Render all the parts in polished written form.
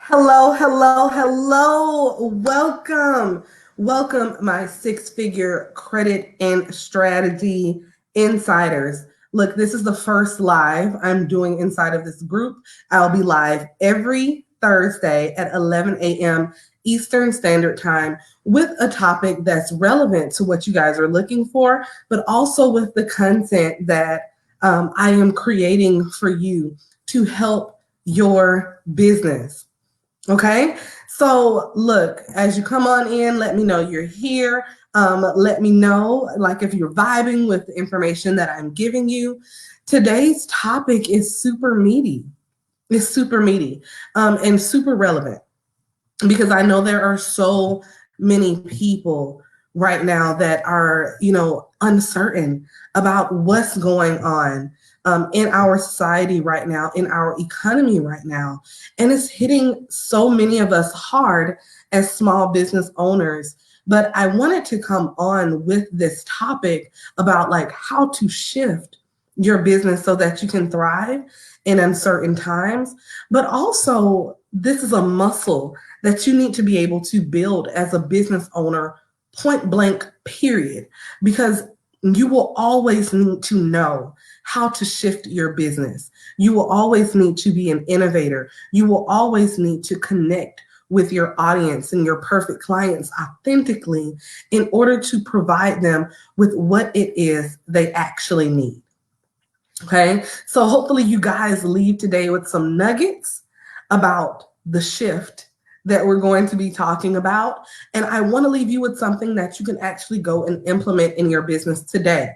Hello, hello, hello. Welcome, my six-figure credit and strategy insiders. Look, this is the first live I'm doing inside of this group. I'll be live every Thursday at 11 a.m. Eastern Standard Time with a topic that's relevant to what you guys are looking for, but also with the content that I am creating for you to help your business. Okay, so look, as you come on in, let me know you're here. Let me know, like, if you're vibing with the information that I'm giving you. Today's topic is super meaty. It's super meaty and super relevant because I know there are so many people right now that are, uncertain about what's going on in our society right now, in our economy right now. And it's hitting so many of us hard as small business owners. But I wanted to come on with this topic about like how to shift your business so that you can thrive in uncertain times. But also, this is a muscle that you need to be able to build as a business owner, point blank, period, because you will always need to know how to shift your business. You will always need to be an innovator. You will always need to connect with your audience and your perfect clients authentically in order to provide them with what it is they actually need. Okay, so hopefully you guys leave today with some nuggets about the shift that we're going to be talking about. And I want to leave you with something that you can actually go and implement in your business today.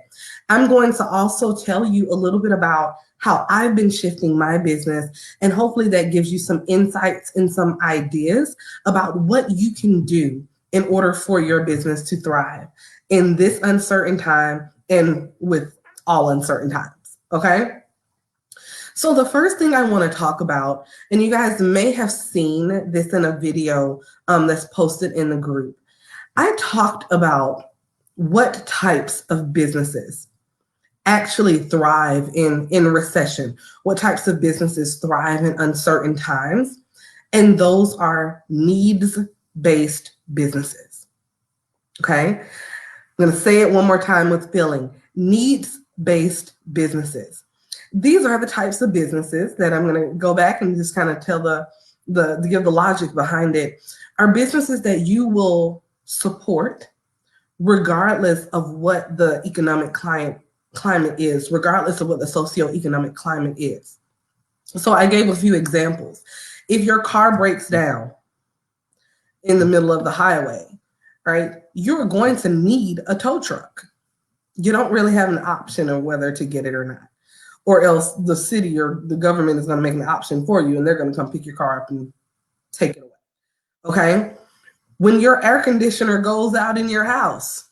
I'm going to also tell you a little bit about how I've been shifting my business, and hopefully that gives you some insights and some ideas about what you can do in order for your business to thrive in this uncertain time and with all uncertain times. Okay. So the first thing I want to talk about, and you guys may have seen this in a video that's posted in the group. I talked about what types of businesses actually thrive in recession, what types of businesses thrive in uncertain times, and those are needs-based businesses. Okay, I'm going to say it one more time with feeling. Needs-based businesses. These are the types of businesses that I'm going to go back and just kind of tell give the logic behind it, are businesses that you will support regardless of what the economic climate is, regardless of what the socioeconomic climate is. So I gave a few examples. If your car breaks down in the middle of the highway, right, you're going to need a tow truck. You don't really have an option of whether to get it or not, or else the city or the government is going to make an option for you and they're going to come pick your car up and take it away. Okay. When your air conditioner goes out in your house,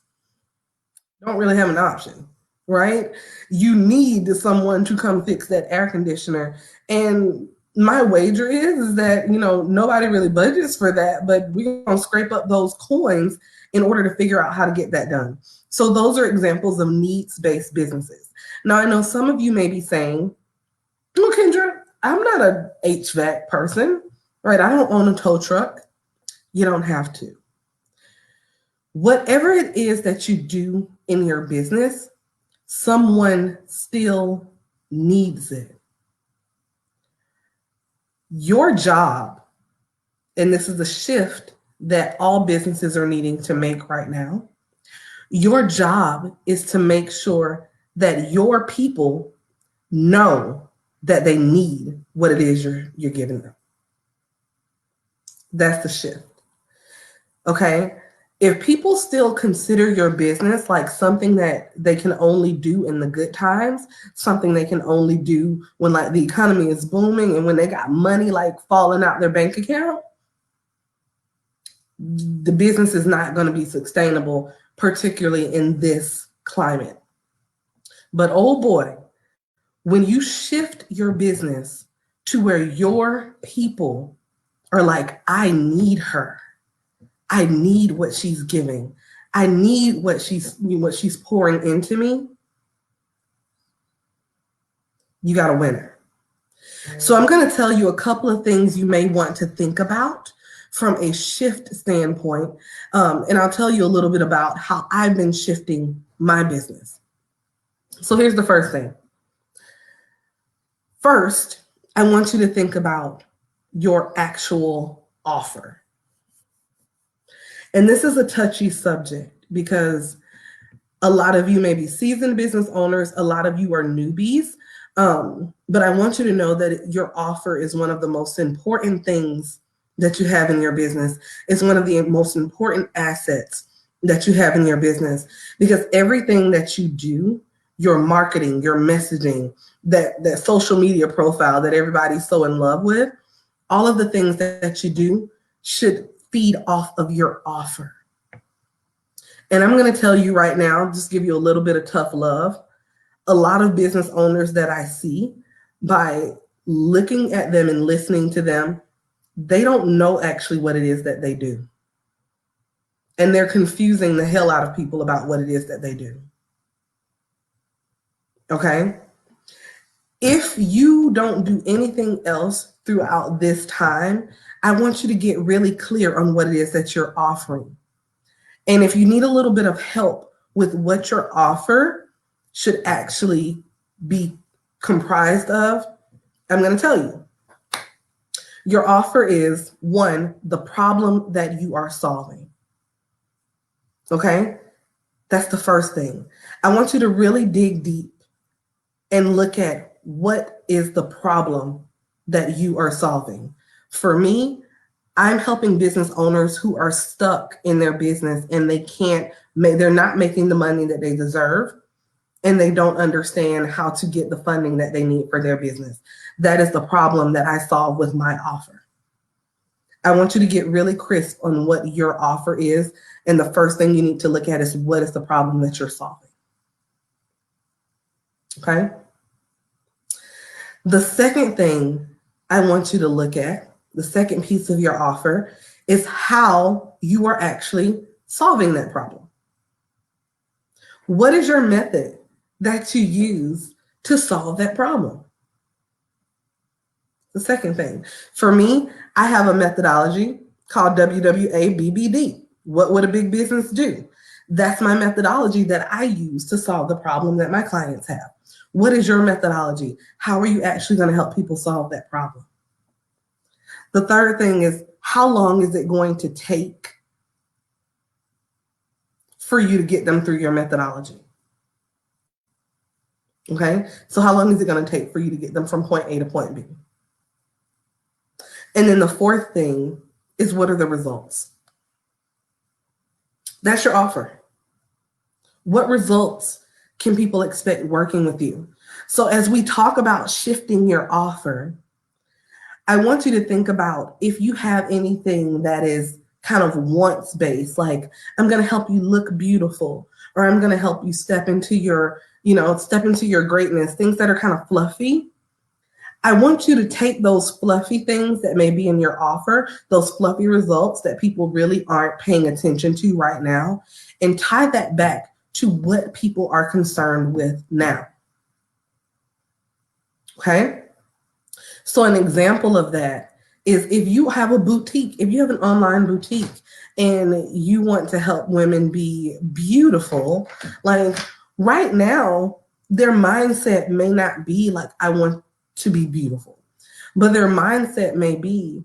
you don't really have an option, right? You need someone to come fix that air conditioner. And my wager is that, nobody really budgets for that, but we're going to scrape up those coins in order to figure out how to get that done. So those are examples of needs-based businesses. Now, I know some of you may be saying, well, Kendra, I'm not an HVAC person, right? I don't own a tow truck. You don't have to. Whatever it is that you do in your business, someone still needs it. Your job, and this is a shift that all businesses are needing to make right now, your job is to make sure that your people know that they need what it is you're giving them. That's the shift. Okay? If people still consider your business like something that they can only do in the good times, something they can only do when like the economy is booming and when they got money like falling out their bank account, the business is not going to be sustainable, particularly in this climate. But oh boy, when you shift your business to where your people are like, I need her. I need what she's giving. I need what she's pouring into me. You got a winner. So I'm going to tell you a couple of things you may want to think about from a shift standpoint. And I'll tell you a little bit about how I've been shifting my business. So here's the first thing. First, I want you to think about your actual offer. And this is a touchy subject because a lot of you may be seasoned business owners, a lot of you are newbies. But I want you to know that your offer is one of the most important things that you have in your business. It's one of the most important assets that you have in your business, because everything that you do, your marketing, your messaging, that social media profile that everybody's so in love with, all of the things that you do should feed off of your offer. And I'm going to tell you right now, just give you a little bit of tough love. A lot of business owners that I see, by looking at them and listening to them, they don't know actually what it is that they do. And they're confusing the hell out of people about what it is that they do. Okay? If you don't do anything else throughout this time, I want you to get really clear on what it is that you're offering. And if you need a little bit of help with what your offer should actually be comprised of, I'm going to tell you. Your offer is, one, the problem that you are solving. Okay? That's the first thing. I want you to really dig deep and look at what is the problem that you are solving. For me, I'm helping business owners who are stuck in their business and they're not making the money that they deserve, and they don't understand how to get the funding that they need for their business. That is the problem that I solve with my offer. I want you to get really crisp on what your offer is. And the first thing you need to look at is, what is the problem that you're solving? Okay? The second thing I want you to look at, the second piece of your offer, is how you are actually solving that problem. What is your method that you use to solve that problem? The second thing. For me, I have a methodology called WWABBD. What would a big business do? That's my methodology that I use to solve the problem that my clients have. What is your methodology? How are you actually going to help people solve that problem? The third thing is, how long is it going to take for you to get them through your methodology? Okay, so how long is it going to take for you to get them from point A to point B? And then the fourth thing is, what are the results? That's your offer. What results can people expect working with you? So as we talk about shifting your offer, I want you to think about if you have anything that is kind of wants based, like, I'm going to help you look beautiful, or I'm going to help you step into your greatness, things that are kind of fluffy. I want you to take those fluffy things that may be in your offer, those fluffy results that people really aren't paying attention to right now, and tie that back to what people are concerned with now. Okay? So an example of that is, if you have a boutique, if you have an online boutique and you want to help women be beautiful, like right now, their mindset may not be like, I want to be beautiful, but their mindset may be,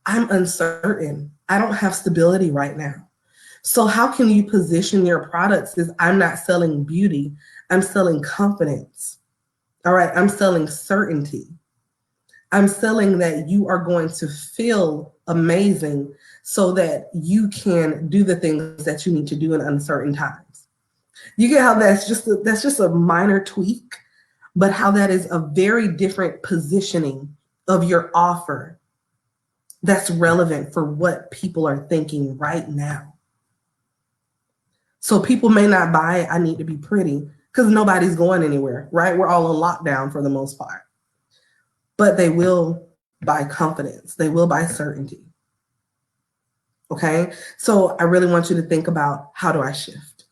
I'm uncertain. I don't have stability right now. So how can you position your products as, I'm not selling beauty, I'm selling confidence. All right, I'm selling certainty. I'm selling that you are going to feel amazing so that you can do the things that you need to do in uncertain times. You get how that's just a minor tweak, but how that is a very different positioning of your offer that's relevant for what people are thinking right now. So people may not buy, I need to be pretty, because nobody's going anywhere, right? We're all on lockdown for the most part. But they will buy confidence. They will buy certainty. Okay? So I really want you to think about, how do I shift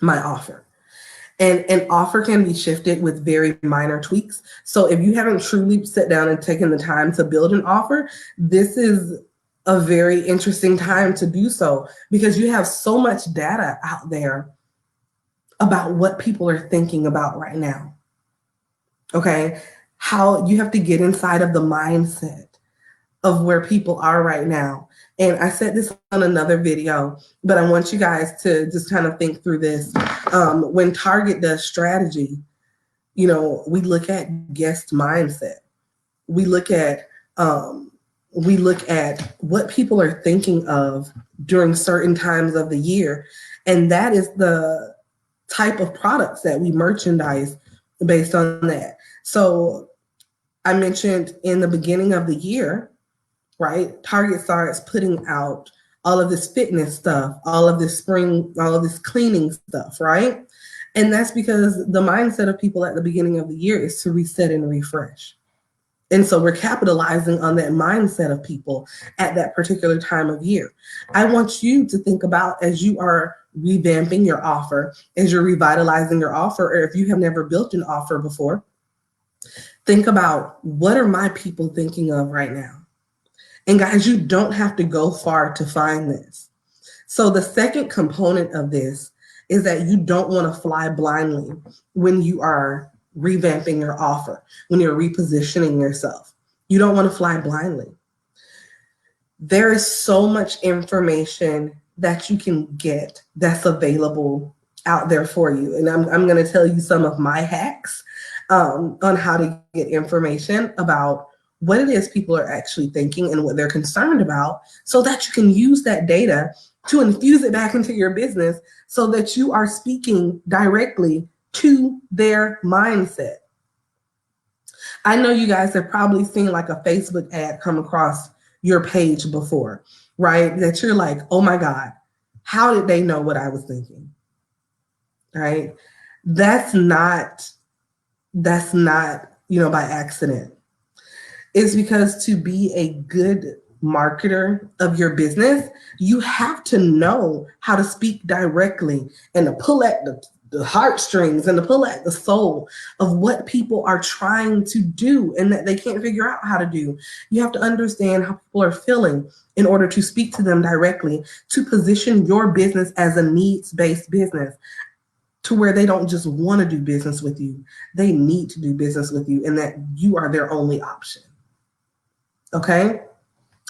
my offer? And an offer can be shifted with very minor tweaks. So if you haven't truly sat down and taken the time to build an offer, this is a very interesting time to do so, because you have so much data out there about what people are thinking about right now. Okay? How you have to get inside of the mindset of where people are right now. And I said this on another video, but I want you guys to just kind of think through this. When Target does strategy, we look at guest mindset. We look at what people are thinking of during certain times of the year, and that is the type of products that we merchandise based on that. So I mentioned in the beginning of the year, right? Target starts putting out all of this fitness stuff, all of this cleaning stuff, right? And that's because the mindset of people at the beginning of the year is to reset and refresh. And so we're capitalizing on that mindset of people at that particular time of year. I want you to think about, as you are revamping your offer, as you're revitalizing your offer, or if you have never built an offer before, think about, what are my people thinking of right now? And guys, you don't have to go far to find this. So the second component of this is that you don't want to fly blindly when you are revamping your offer, when you're repositioning yourself. You don't want to fly blindly. There is so much information that you can get that's available out there for you. And I'm going to tell you some of my hacks on how to get information about what it is people are actually thinking and what they're concerned about, so that you can use that data to infuse it back into your business so that you are speaking directly to their mindset. I know you guys have probably seen like a Facebook ad come across your page before, right? That you're like, oh my God, how did they know what I was thinking? Right? That's not, by accident. It's because to be a good marketer of your business, you have to know how to speak directly and to pull at the heartstrings and to pull at the soul of what people are trying to do and that they can't figure out how to do. You have to understand how people are feeling in order to speak to them directly, to position your business as a needs-based business, to where they don't just want to do business with you, they need to do business with you, and that you are their only option. Okay,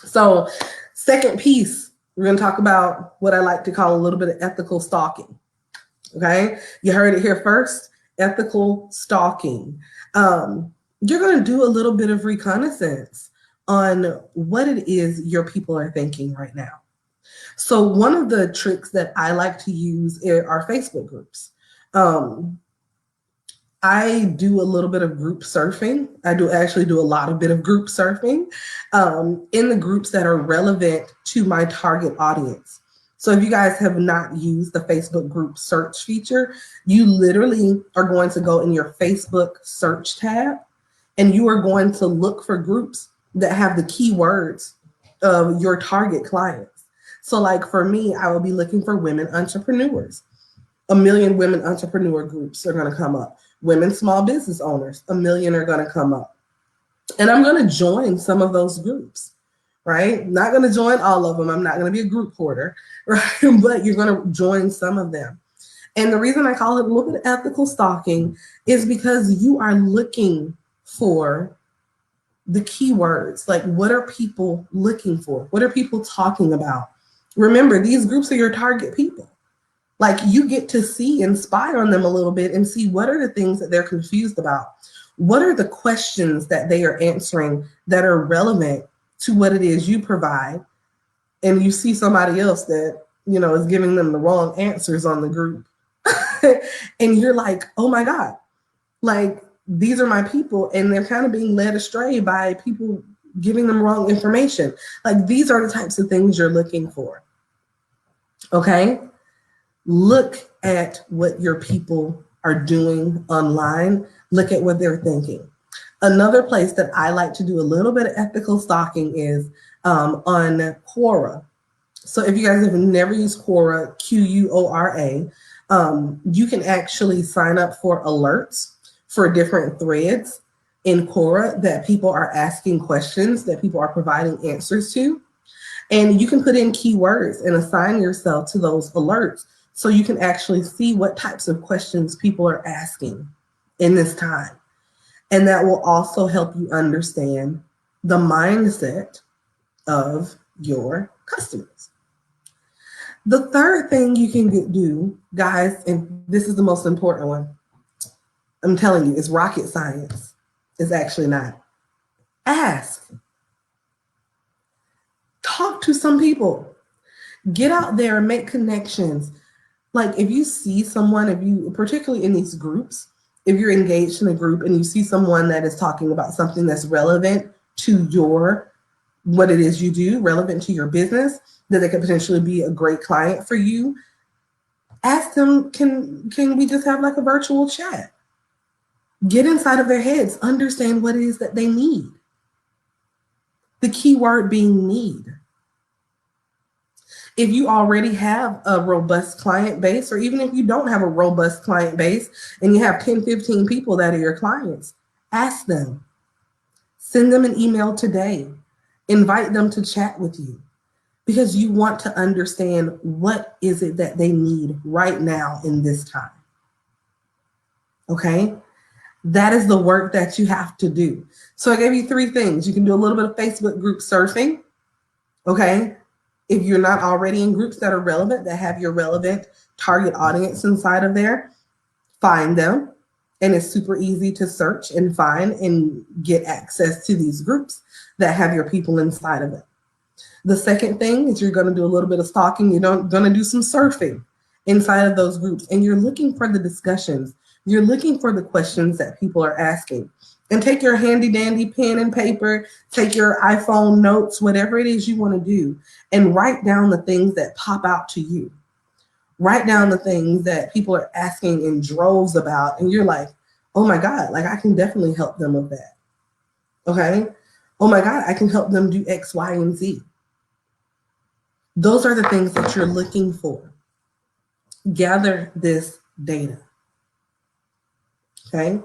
so second piece, we're going to talk about what I like to call a little bit of ethical stalking. Okay, you heard it here first, ethical stalking. You're going to do a little bit of reconnaissance on what it is your people are thinking right now. So one of the tricks that I like to use are Facebook groups. I do a little bit of group surfing. I do a lot of group surfing in the groups that are relevant to my target audience. So if you guys have not used the Facebook group search feature, you literally are going to go in your Facebook search tab and you are going to look for groups that have the keywords of your target clients. So like for me, I will be looking for women entrepreneurs. 1 million women entrepreneur groups are going to come up. Women small business owners, 1 million are going to come up. And I'm going to join some of those groups, right? Not going to join all of them. I'm not going to be a group hoarder, right? But you're going to join some of them. And the reason I call it a little bit of ethical stalking is because you are looking for the keywords. Like, what are people looking for? What are people talking about? Remember, these groups are your target people. Like, you get to see and spy on them a little bit and see what are the things that they're confused about. What are the questions that they are answering that are relevant to what it is you provide? And you see somebody else that, is giving them the wrong answers on the group. And you're like, oh my God, like, these are my people. And they're kind of being led astray by people giving them wrong information. Like, these are the types of things you're looking for. Okay? Look at what your people are doing online. Look at what they're thinking. Another place that I like to do a little bit of ethical stalking is on Quora. So if you guys have never used Quora, Quora, You can actually sign up for alerts for different threads in Quora that people are asking questions, that people are providing answers to. And you can put in keywords and assign yourself to those alerts so you can actually see what types of questions people are asking in this time. And that will also help you understand the mindset of your customers. The third thing you can do, guys, and this is the most important one, I'm telling you, it's rocket science. It's actually not. Ask. Talk to some people. Get out there and make connections. Like if you see someone, if you, particularly in these groups, if you're engaged in a group and you see someone that is talking about something that's relevant to your, what it is you do, relevant to your business, that they could potentially be a great client for you, ask them, can we just have like a virtual chat? Get inside of their heads, understand what it is that they need. The key word being need. If you already have a robust client base, or even if you don't have a robust client base and you have 10, 15 people that are your clients, ask them. Send them an email today. Invite them to chat with you because you want to understand what is it that they need right now in this time. Okay? That is the work that you have to do. So I gave you 3 things. You can do a little bit of Facebook group surfing. Okay? If you're not already in groups that are relevant, that have your relevant target audience inside of there, find them. And it's super easy to search and find and get access to these groups that have your people inside of it. The second thing is you're going to do a little bit of stalking. You're going to do some surfing inside of those groups. And you're looking for the discussions. You're looking for the questions that people are asking. And take your handy dandy pen and paper, take your iPhone notes, whatever it is you want to do, and write down the things that pop out to you. Write down the things that people are asking in droves about, and you're like, oh my God, like I can definitely help them with that. Okay? Oh my God, I can help them do X, Y, and Z. Those are the things that you're looking for. Gather this data. Okay?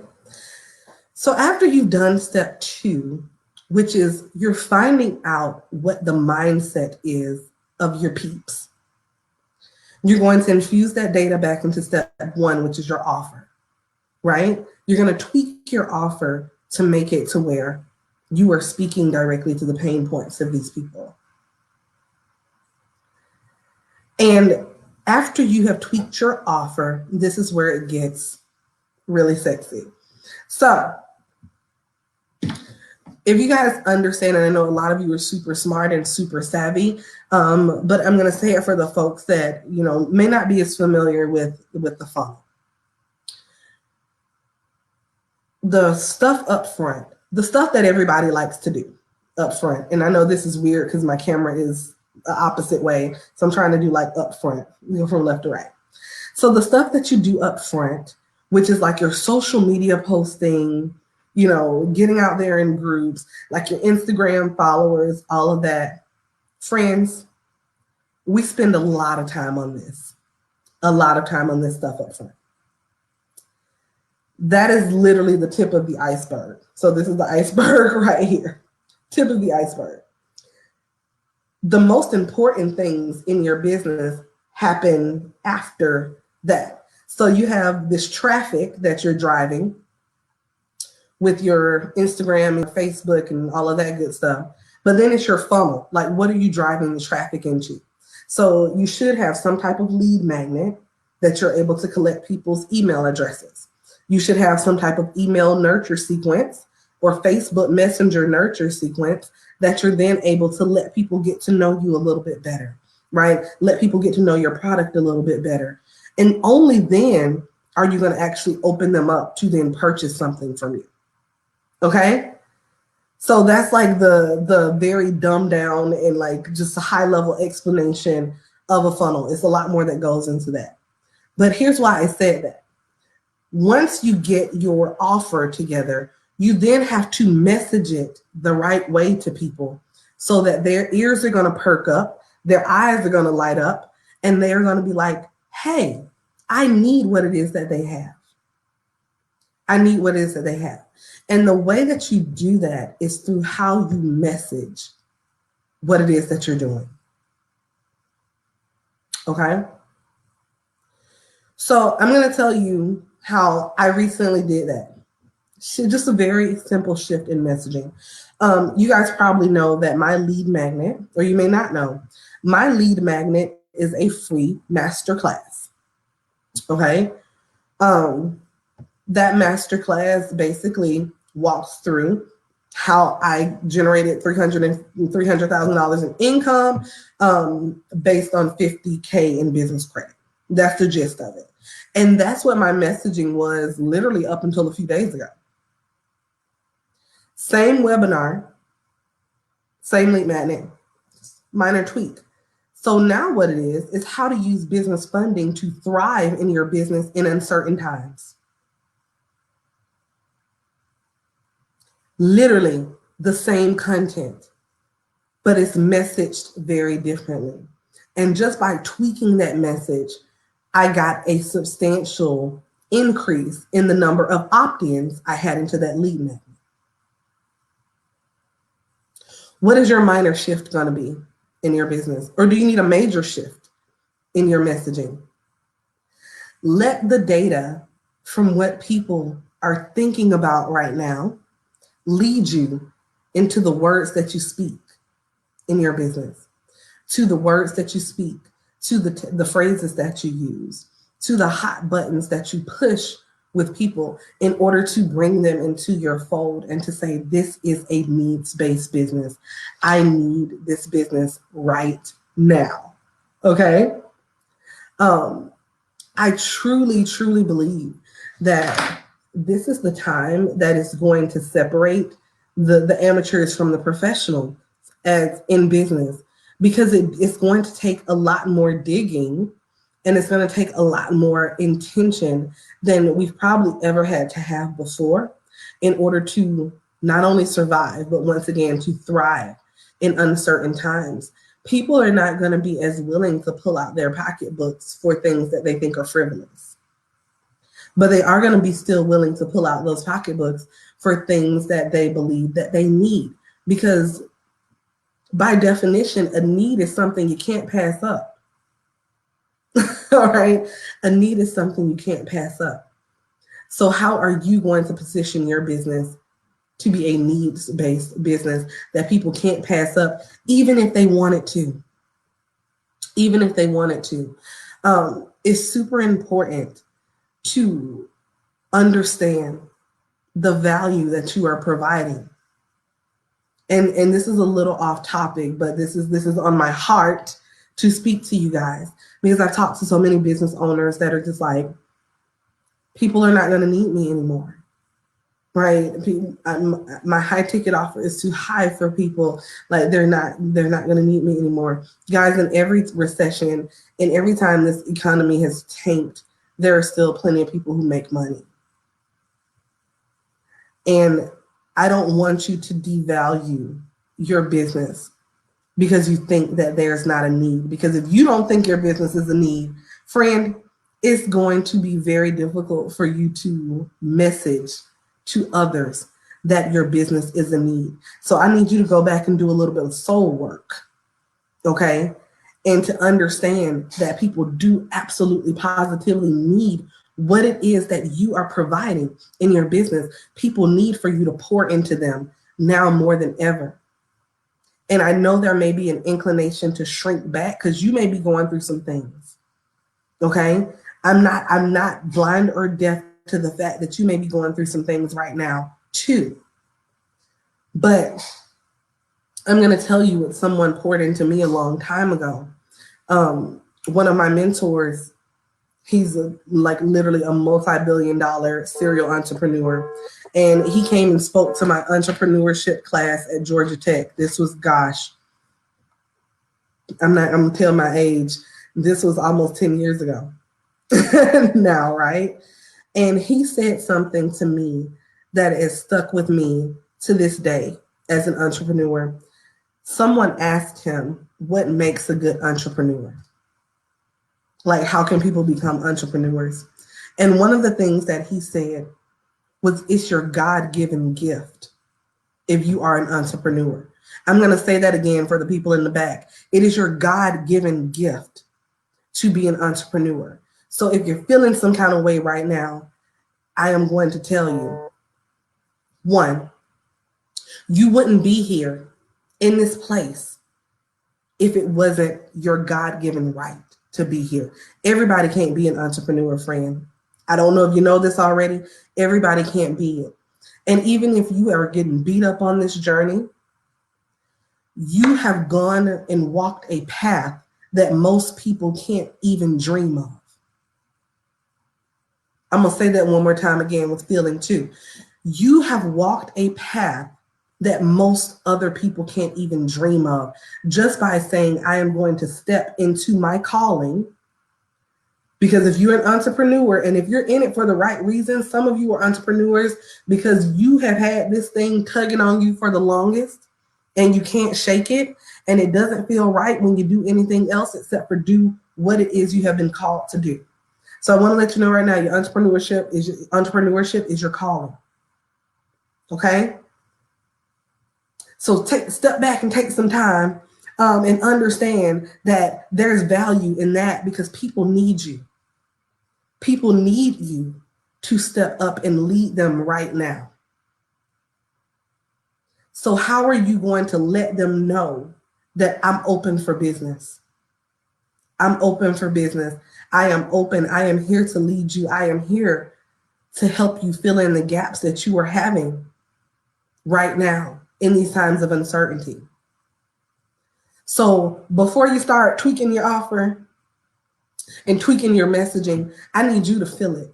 So after you've done step 2, which is you're finding out what the mindset is of your peeps, you're going to infuse that data back into step 1, which is your offer, right? You're going to tweak your offer to make it to where you are speaking directly to the pain points of these people. And after you have tweaked your offer, this is where it gets really sexy. So if you guys understand, and I know a lot of you are super smart and super savvy, but I'm going to say it for the folks that, you know, may not be as familiar with the funnel. The stuff up front, the stuff that everybody likes to do up front, and I know this is weird because my camera is the opposite way, so I'm trying to do like up front, you know, from left to right. So the stuff that you do up front, which is like your social media posting, you know, getting out there in groups, like your Instagram followers, all of that. Friends, we spend a lot of time on this, stuff up front. That is literally the tip of the iceberg. So this is the iceberg right here, tip of the iceberg. The most important things in your business happen after that. So you have this traffic that you're driving with your Instagram and Facebook and all of that good stuff. But then it's your funnel. Like, what are you driving the traffic into? So you should have some type of lead magnet that you're able to collect people's email addresses. You should have some type of email nurture sequence or Facebook Messenger nurture sequence that you're then able to let people get to know you a little bit better, right? Let people get to know your product a little bit better. And only then are you going to actually open them up to then purchase something from you. Okay? So that's like the very dumbed down and like just a high level explanation of a funnel. It's a lot more that goes into that. But here's why I said that. Once you get your offer together, you then have to message it the right way to people so that their ears are going to perk up, their eyes are going to light up, and they're going to be like, hey, I need what it is that they have. I need what it is that they have. And the way that you do that is through how you message what it is that you're doing. Okay? So I'm going to tell you how I recently did that. Just a very simple shift in messaging. You guys probably know that my lead magnet, or you may not know, my lead magnet is a free masterclass. Okay? That masterclass basically walks through how I generated $300,000 in income based on 50K in business credit. That's the gist of it. And that's what my messaging was literally up until a few days ago. Same webinar, same lead magnet, minor tweak. So now what it is how to use business funding to thrive in your business in uncertain times. Literally the same content, but it's messaged very differently. And just by tweaking that message, I got a substantial increase in the number of opt-ins I had into that lead magnet. What is your minor shift going to be in your business? Or do you need a major shift in your messaging? Let the data from what people are thinking about right now lead you into the words that you speak in your business, to the words that you speak, to the phrases that you use, to the hot buttons that you push with people in order to bring them into your fold and to say, this is a needs-based business. I need this business right now. Okay? I truly, truly believe that this is the time that is going to separate the amateurs from the professional as in business, because it's going to take a lot more digging and it's going to take a lot more intention than we've probably ever had to have before in order to not only survive, but once again, to thrive in uncertain times. People are not going to be as willing to pull out their pocketbooks for things that they think are frivolous. But they are going to be still willing to pull out those pocketbooks for things that they believe that they need. Because by definition, a need is something you can't pass up. All right? A need is something you can't pass up. So how are you going to position your business to be a needs-based business that people can't pass up, even if they wanted to? Even if they wanted to. It's super important to understand the value that you are providing. And this is a little off topic, but this is on my heart to speak to you guys, because I've talked to so many business owners that are just like, people are not going to need me anymore, right? My high ticket offer is too high for people. Like they're not going to need me anymore. Guys, in every recession and every time this economy has tanked, there are still plenty of people who make money. And I don't want you to devalue your business because you think that there's not a need. Because if you don't think your business is a need, friend, it's going to be very difficult for you to message to others that your business is a need. So I need you to go back and do a little bit of soul work, okay? And to understand that people do absolutely positively need what it is that you are providing in your business. People need for you to pour into them now more than ever. And I know there may be an inclination to shrink back because you may be going through some things, okay? I'm not blind or deaf to the fact that you may be going through some things right now too. But I'm going to tell you what someone poured into me a long time ago. One of my mentors, he's literally a multi-billion-dollar serial entrepreneur. And he came and spoke to my entrepreneurship class at Georgia Tech. This was, gosh, I'm going to tell my age. This was almost 10 years ago now, right? And he said something to me that has stuck with me to this day as an entrepreneur. Someone asked him, what makes a good entrepreneur? Like, how can people become entrepreneurs? And one of the things that he said was, it's your God-given gift if you are an entrepreneur. I'm going to say that again for the people in the back. It is your God-given gift to be an entrepreneur. So if you're feeling some kind of way right now, I am going to tell you, one, you wouldn't be here in this place if it wasn't your God-given right to be here. Everybody can't be an entrepreneur, friend. I don't know if you know this already. Everybody can't be it. And even if you are getting beat up on this journey, you have gone and walked a path that most people can't even dream of. I'm going to say that one more time again with feeling too. You have walked a path that most other people can't even dream of, just by saying, I am going to step into my calling. Because if you're an entrepreneur, and if you're in it for the right reasons, some of you are entrepreneurs because you have had this thing tugging on you for the longest and you can't shake it, and it doesn't feel right when you do anything else except for do what it is you have been called to do. So I want to let you know right now, your entrepreneurship is your calling. Okay? So step back and take some time and understand that there's value in that, because people need you. People need you to step up and lead them right now. So how are you going to let them know that I'm open for business? I'm open for business. I am open. I am here to lead you. I am here to help you fill in the gaps that you are having right now in these times of uncertainty. So before you start tweaking your offer and tweaking your messaging, I need you to feel it.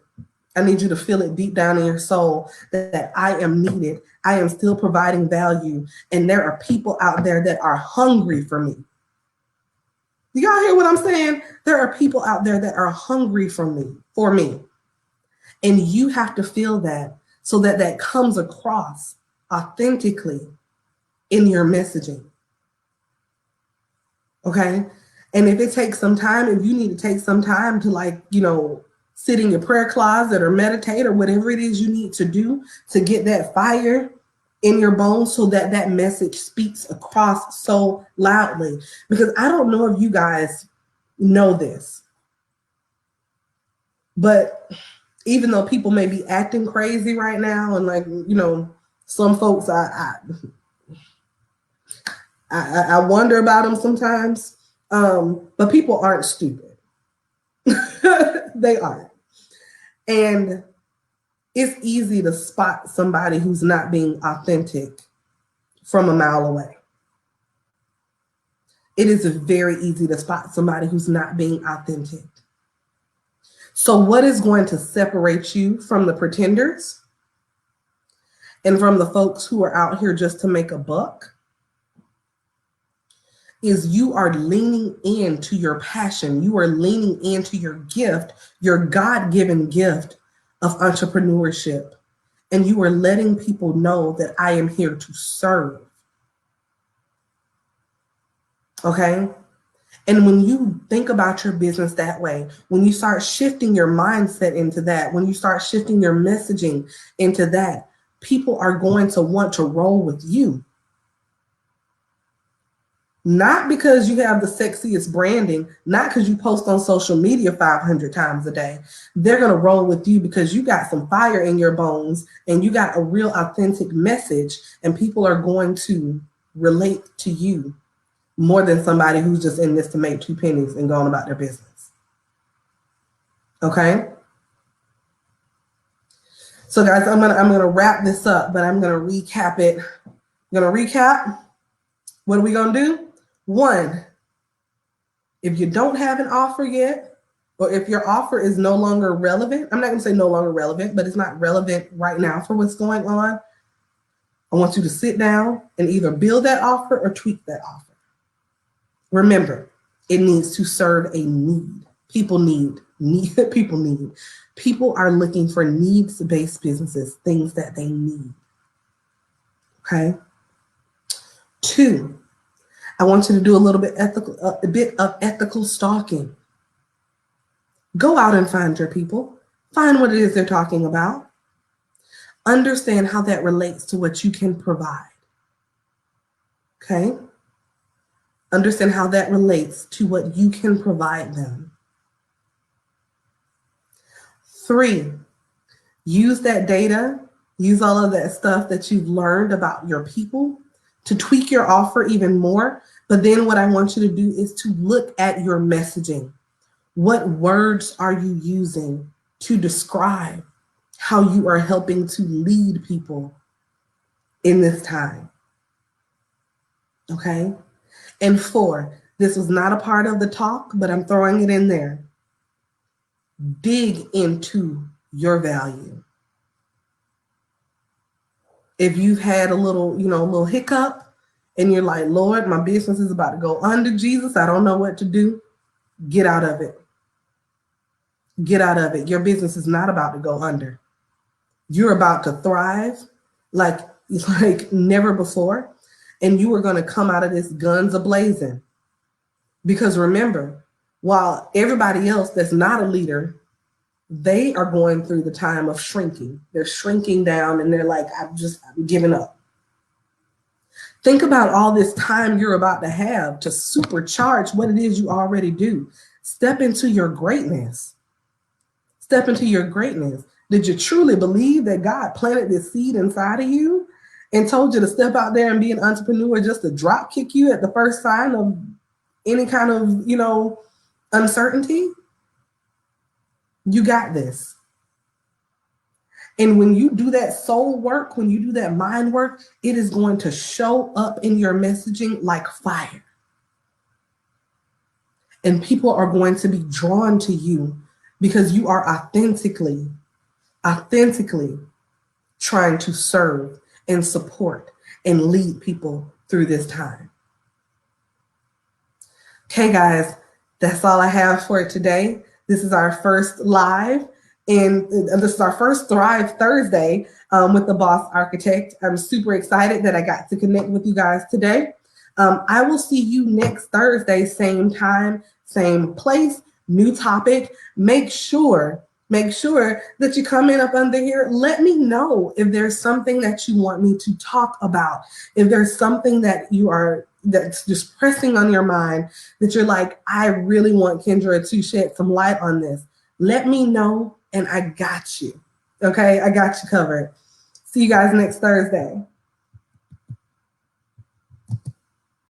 I need you to feel it deep down in your soul that I am needed. I am still providing value. And there are people out there that are hungry for me. Do y'all hear what I'm saying? There are people out there that are hungry for me. And you have to feel that, so that that comes across authentically in your messaging. Okay? And if it takes some time, if you need to take some time to sit in your prayer closet or meditate or whatever it is you need to do to get that fire in your bones, so that that message speaks across so loudly. Because I don't know if you guys know this, but even though people may be acting crazy right now, and some folks, I wonder about them sometimes, but people aren't stupid. They aren't. And it's easy to spot somebody who's not being authentic from a mile away. It is very easy to spot somebody who's not being authentic. So what is going to separate you from the pretenders and from the folks who are out here just to make a buck is you are leaning into your passion. You are leaning into your gift, your God-given gift of entrepreneurship. And you are letting people know that I am here to serve. Okay? And when you think about your business that way, when you start shifting your mindset into that, when you start shifting your messaging into that, people are going to want to roll with you. Not because you have the sexiest branding, not because you post on social media 500 times a day. They're going to roll with you because you got some fire in your bones and you got a real authentic message, and people are going to relate to you more than somebody who's just in this to make 2 pennies and going about their business. Okay? So guys, I'm gonna wrap this up, but I'm gonna recap it. I'm gonna recap. What are we gonna do? 1, if you don't have an offer yet, or if your offer is no longer relevant, I'm not gonna say no longer relevant, but it's not relevant right now for what's going on, I want you to sit down and either build that offer or tweak that offer. Remember, it needs to serve a need. People need. People are looking for needs-based businesses, things that they need. Okay? 2, I want you to do a bit of ethical stalking. Go out and find your people. Find what it is they're talking about. Understand how that relates to what you can provide. Okay? Understand how that relates to what you can provide them. 3, use that data, use all of that stuff that you've learned about your people to tweak your offer even more. But then what I want you to do is to look at your messaging. What words are you using to describe how you are helping to lead people in this time? Okay? And 4, this was not a part of the talk, but I'm throwing it in there. Dig into your value. If you've had a little hiccup and you're like, Lord, my business is about to go under, Jesus, I don't know what to do, get out of it. Get out of it. Your business is not about to go under. You're about to thrive like never before. And you are going to come out of this guns a-blazing. Because remember, while everybody else that's not a leader, they are going through the time of shrinking. They're shrinking down and they're like, I'm giving up. Think about all this time you're about to have to supercharge what it is you already do. Step into your greatness. Step into your greatness. Did you truly believe that God planted this seed inside of you and told you to step out there and be an entrepreneur just to drop kick you at the first sign of any kind of, uncertainty? You got this. And when you do that soul work, when you do that mind work, it is going to show up in your messaging like fire. And people are going to be drawn to you because you are authentically trying to serve and support and lead people through this time. Okay, guys, that's all I have for today. This is our first live, and this is our first Thrive Thursday with the Boss Architect. I'm super excited that I got to connect with you guys today. I will see you next Thursday, same time, same place, new topic. Make sure that you comment up under here. Let me know if there's something that you want me to talk about. If there's something that's just pressing on your mind that you're like, I really want Kendra to shed some light on this. Let me know and I got you. Okay, I got you covered. See you guys next Thursday.